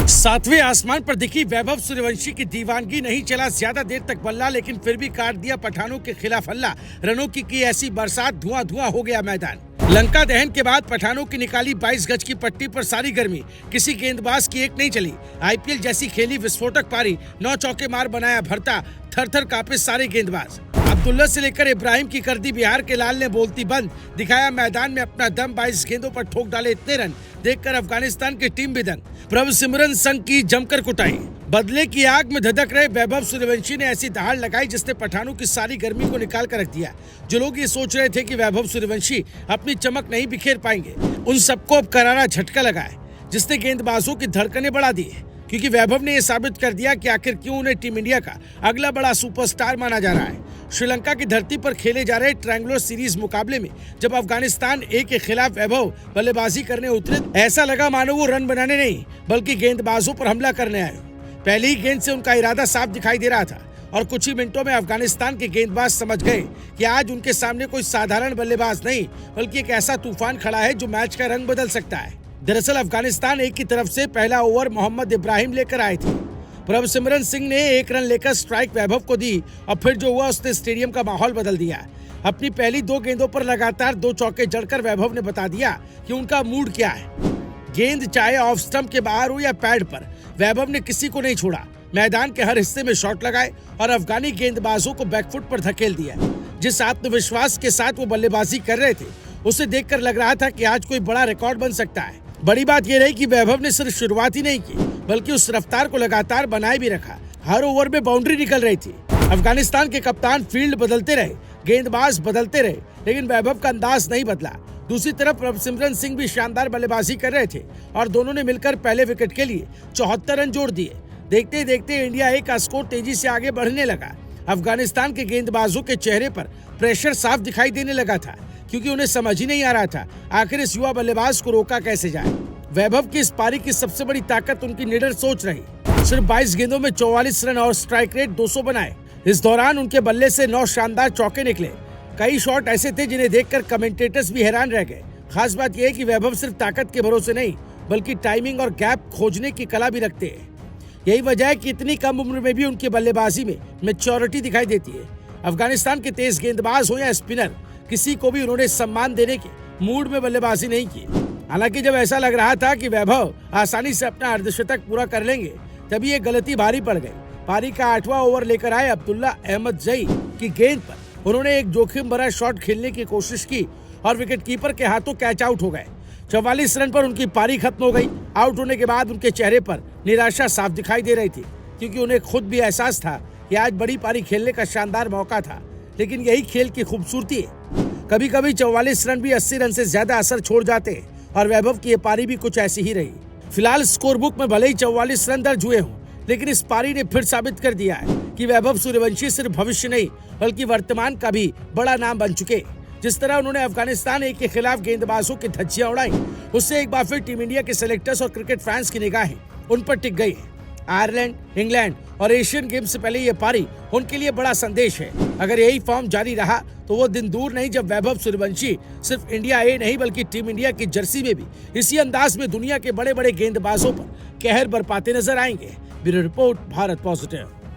सातवें आसमान पर दिखी वैभव सूर्यवंशी की दीवानगी। नहीं चला ज्यादा देर तक बल्ला, लेकिन फिर भी काट दिया पठानों के खिलाफ हल्ला। रनों की ऐसी बरसात, धुआं धुआं हो गया मैदान। लंका दहन के बाद पठानों की निकाली 22 गज की पट्टी पर सारी गर्मी। किसी गेंदबाज की एक नहीं चली। आईपीएल जैसी खेली विस्फोटक पारी। 9 चौके मार बनाया भरता। थर थर कांपे सारे गेंदबाज। अब्दुल्ला से लेकर इब्राहिम की कर दी बिहार के लाल ने बोलती बंद। दिखाया मैदान में अपना दम। 22 गेंदों पर ठोक डाले इतने रन, देखकर अफगानिस्तान की टीम भी दंग। प्रभसिमरन संघ की जमकर कुटाई। बदले की आग में धधक रहे वैभव सूर्यवंशी ने ऐसी दहाड़ लगाई जिसने पठानों की सारी गर्मी को निकाल कर रख दिया। जो लोग ये सोच रहे थे कि वैभव सूर्यवंशी अपनी चमक नहीं बिखेर पाएंगे, उन सबको अब करारा झटका लगा है, जिसने गेंदबाजों की धड़कनें बढ़ा दी है। क्योंकि वैभव ने यह साबित कर दिया कि आखिर क्यों उन्हें टीम इंडिया का अगला बड़ा सुपरस्टार माना जा रहा है। श्रीलंका की धरती पर खेले जा रहे ट्रायंगुलर सीरीज मुकाबले में जब अफगानिस्तान ए के खिलाफ वैभव बल्लेबाजी करने उतरे, ऐसा लगा मानो वो रन बनाने नहीं बल्कि गेंदबाजों पर हमला करने आए। पहली ही गेंद से उनका इरादा साफ दिखाई दे रहा था और कुछ ही मिनटों में अफगानिस्तान के गेंदबाज समझ गए कि आज उनके सामने कोई साधारण बल्लेबाज नहीं बल्कि एक ऐसा तूफान खड़ा है जो मैच का रंग बदल सकता है। दरअसल अफगानिस्तान ए की तरफ से पहला ओवर मोहम्मद इब्राहिम लेकर आए थे। प्रभसिमरन सिंह ने 1 रन लेकर स्ट्राइक वैभव को दी और फिर जो हुआ उसने स्टेडियम का माहौल बदल दिया। अपनी पहली 2 गेंदों पर लगातार 2 चौके जड़कर वैभव ने बता दिया कि उनका मूड क्या है। गेंद चाहे ऑफ स्टंप के बाहर हो या पैड पर, वैभव ने किसी को नहीं छोड़ा। मैदान के हर हिस्से में शॉट लगाए और अफगानी गेंदबाजों को बैकफुट पर धकेल दिया। जिस आत्मविश्वास के साथ वो बल्लेबाजी कर रहे थे, उसे देखकर लग रहा था कि आज कोई बड़ा रिकॉर्ड बन सकता है। बड़ी बात यह रही कि वैभव ने सिर्फ शुरुआत ही नहीं की बल्कि उस रफ्तार को लगातार बनाए भी रखा। हर ओवर में बाउंड्री निकल रही थी। अफगानिस्तान के कप्तान फील्ड बदलते रहे, गेंदबाज बदलते रहे, लेकिन वैभव का अंदाज नहीं बदला। दूसरी तरफ प्रभसिमरन सिंह भी शानदार बल्लेबाजी कर रहे थे और दोनों ने मिलकर पहले विकेट के लिए 74 रन जोड़ दिए। देखते ही देखते इंडिया ए का स्कोर तेजी से आगे बढ़ने लगा। अफगानिस्तान के गेंदबाजों के चेहरे पर प्रेशर साफ दिखाई देने लगा था, क्योंकि उन्हें समझ ही नहीं आ रहा था आखिर इस युवा बल्लेबाज को रोका कैसे जाए। वैभव की इस पारी की सबसे बड़ी ताकत उनकी निडर सोच रही। सिर्फ 22 गेंदों में 44 रन और स्ट्राइक रेट 200 बनाए। इस दौरान उनके बल्ले से 9 शानदार चौके निकले। कई शॉट ऐसे थे जिन्हें देखकर कमेंटेटर्स भी हैरान रह गए। खास बात यह है कि वैभव सिर्फ ताकत के भरोसे नहीं बल्कि टाइमिंग और गैप खोजने की कला भी रखते हैं। यही वजह है कि इतनी कम उम्र में भी उनकी बल्लेबाजी में मैच्योरिटी दिखाई देती है। अफगानिस्तान के तेज गेंदबाज हो या स्पिनर, किसी को भी उन्होंने सम्मान देने के मूड में बल्लेबाजी नहीं की। हालांकि जब ऐसा लग रहा था कि वैभव आसानी से अपना अर्धशतक पूरा कर लेंगे, तभी ये गलती भारी पड़ गई। पारी का 8वां ओवर लेकर आए अब्दुल्ला अहमद जई की गेंद पर उन्होंने एक जोखिम भरा शॉट खेलने की कोशिश की और विकेटकीपर के हाथों कैच आउट हो गए। 44 रन पर उनकी पारी खत्म हो गई। आउट होने के बाद उनके चेहरे पर निराशा साफ दिखाई दे रही थी, क्योंकि उन्हें खुद भी एहसास था कि आज बड़ी पारी खेलने का शानदार मौका था। लेकिन यही खेल की खूबसूरती है। कभी कभी 44 रन भी 80 रन से ज्यादा असर छोड़ जाते हैं और वैभव की ये पारी भी कुछ ऐसी ही रही। फिलहाल स्कोर बुक में भले ही 44 रन दर्ज हुए हों, लेकिन इस पारी ने फिर साबित कर दिया है कि वैभव सूर्यवंशी सिर्फ भविष्य नहीं बल्कि वर्तमान का भी बड़ा नाम बन चुके। जिस तरह उन्होंने अफगानिस्तान ए के खिलाफ गेंदबाजों की धज्जियां उड़ाई, उससे एक बार फिर टीम इंडिया के सेलेक्टर्स और क्रिकेट फैंस की निगाहें उन पर टिक गई है। आयरलैंड, इंग्लैंड और एशियन गेम्स से पहले ये पारी उनके लिए बड़ा संदेश है। अगर यही फॉर्म जारी रहा तो वो दिन दूर नहीं जब वैभव सूर्यवंशी सिर्फ इंडिया ए नहीं बल्कि टीम इंडिया की जर्सी में भी इसी अंदाज में दुनिया के बड़े बड़े गेंदबाजों पर कहर बरपाते नजर आएंगे। Bureau report, Bharat positive.